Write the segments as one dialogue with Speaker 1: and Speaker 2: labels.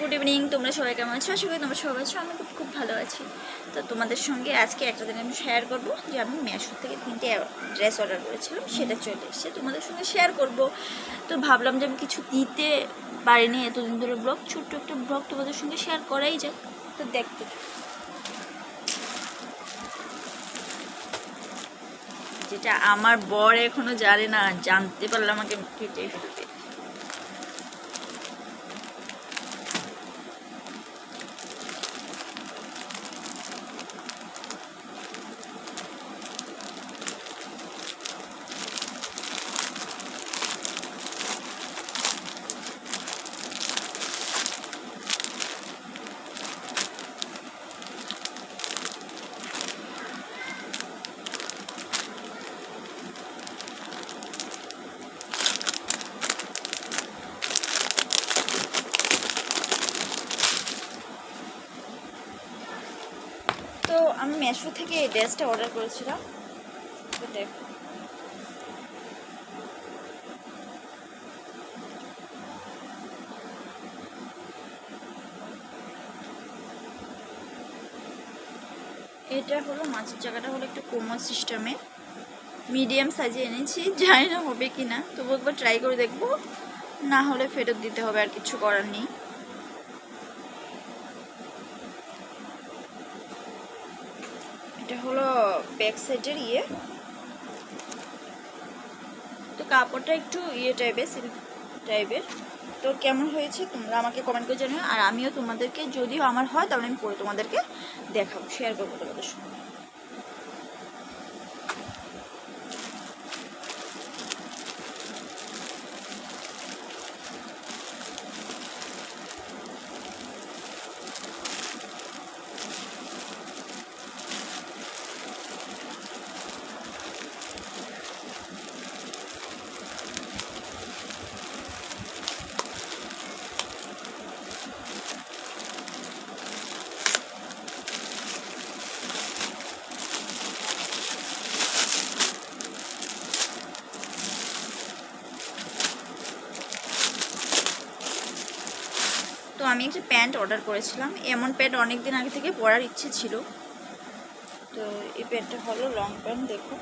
Speaker 1: Good evening. তোমরা সবাই কেমন আছো? আশা করি তোমরা সবাই আছো। আমি খুব ভালো আছি। তো তোমাদের সঙ্গে আজকে একটা দিন আমি শেয়ার করবো যে আমি মেশো থেকে 3টে ড্রেস অর্ডার করেছিলাম, সেটা চলে এসেছে, তোমাদের সঙ্গে শেয়ার করব। তো ভাবলাম যে আমি কিছু দিতে পারিনি এতদিন ধরে ব্লগ, ছোট্ট একটা ব্লগ তোমাদের সঙ্গে শেয়ার করাই যাক। তো দেখতে যেটা আমার বর এখনো জানে না, জানতে পারলে আমাকে কেটে ফেলবে। তো আমি মেশো থেকে এই ড্রেসটা অর্ডার করেছিলাম। তো দেখো, এটা হলো মাছের জায়গাটা হলো একটু কোমল সিস্টেমে, মিডিয়াম সাইজে এনেছি। জানি না হবে কি না, তবু একবার ট্রাই করে দেখবো, না হলে ফেরত দিতে হবে, আর কিছু করার নেই। এটা হলো ব্যাক সাইডের তো কাপড়টা একটু টাইপের, সিল্ক টাইপের। তো কেমন হয়েছে তোমরা আমাকে কমেন্ট করে জানিও, আর আমিও তোমাদেরকে, যদিও আমার হয় তাহলে আমি পরে তোমাদেরকে দেখাবো, শেয়ার করবো তোমাদের সঙ্গে। তো আমি একটা প্যান্ট অর্ডার করেছিলাম, এমন প্যান্ট অনেক দিন আগে থেকে পরার ইচ্ছে ছিল। তো এই প্যান্টটা হলো লং প্যান্ট, দেখো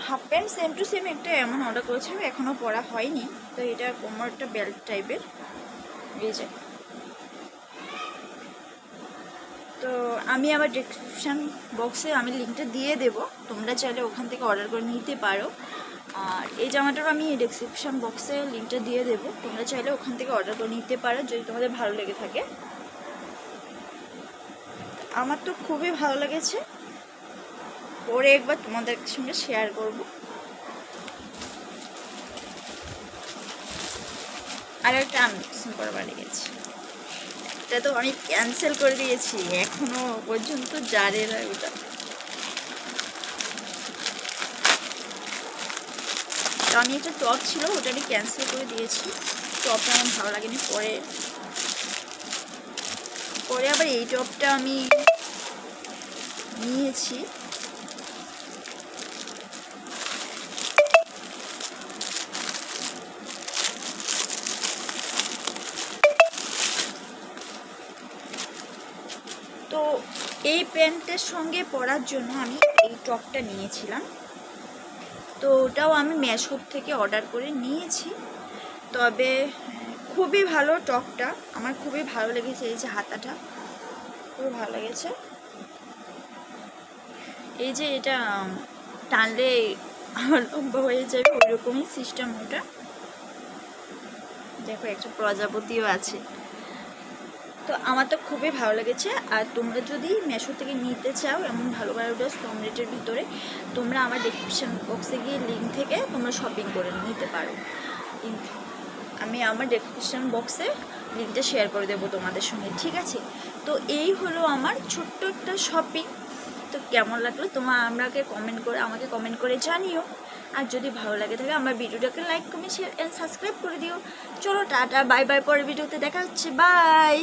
Speaker 1: half pant same to same একটা এমন অর্ডার করেছিলাম, এখনও পরা হয়নি। তো এটা কোমরটা বেল্ট টাইপের, এই যে। তো আমি আমার ডেসক্রিপশান বক্সে আমি লিঙ্কটা দিয়ে দেবো, তোমরা চাইলে ওখান থেকে অর্ডার করে নিতে পারো। আর এই জামাটারও আমি ডেসক্রিপশান বক্সে লিঙ্কটা দিয়ে দেবো, তোমরা চাইলে ওখান থেকে অর্ডার করে নিতে পারো যদি তোমাদের ভালো লেগে থাকে। আমার তো খুবই ভালো লেগেছে, পরে একবার তোমাদের সঙ্গে শেয়ার করব। আর একটা আনবক্সিং করবার লেগেছে, এটা তো আমি ক্যান্সেল করে দিয়েছি, এখনো পর্যন্ত জানে না ওটা। তো আমি একটা টপ ছিল, ওটা আমি ক্যান্সেল করে দিয়েছি, টপটা আমার ভালো লাগেনি। পরে আবার এই টপটা আমি নিয়েছি। তো এই প্যান্টের সঙ্গে পরার জন্য আমি এই টপটা নিয়েছিলাম, তো ওটাও আমি মেশো থেকে অর্ডার করে নিয়েছি। তবে খুবই ভালো টপটা, আমার খুবই ভালো লেগেছে। এই যে হাতাটা খুবই ভালো লেগেছে, এই যে এটা টানলে আমার লম্বা হয়ে যাবে ওইরকমই সিস্টেম ওটা। দেখো একটা প্রজাপতিও আছে। তো আমার তো খুবই ভালো লেগেছে। আর তোমরা যদি মেশো থেকে নিতে চাও এমন ভালো ভালো ড্রেস কম রেটের ভিতরে, তোমরা আমার ডেসক্রিপশন বক্সে গিয়ে লিঙ্ক থেকে তোমরা শপিং করে নিতে পারো। আমি আমার ডেসক্রিপশন বক্সে লিঙ্কটা শেয়ার করে দেবো তোমাদের সঙ্গে, ঠিক আছে? তো এই হলো আমার ছোট্ট একটা শপিং। তো কেমন লাগলো আমাকে কমেন্ট করে জানিও। আর যদি ভালো লাগে থাকে আমার ভিডিওটাকে like, comment, share and subscribe করে দিও। চলো টাটা, বাই বাই, পরের ভিডিওতে দেখা হচ্ছে, বাই।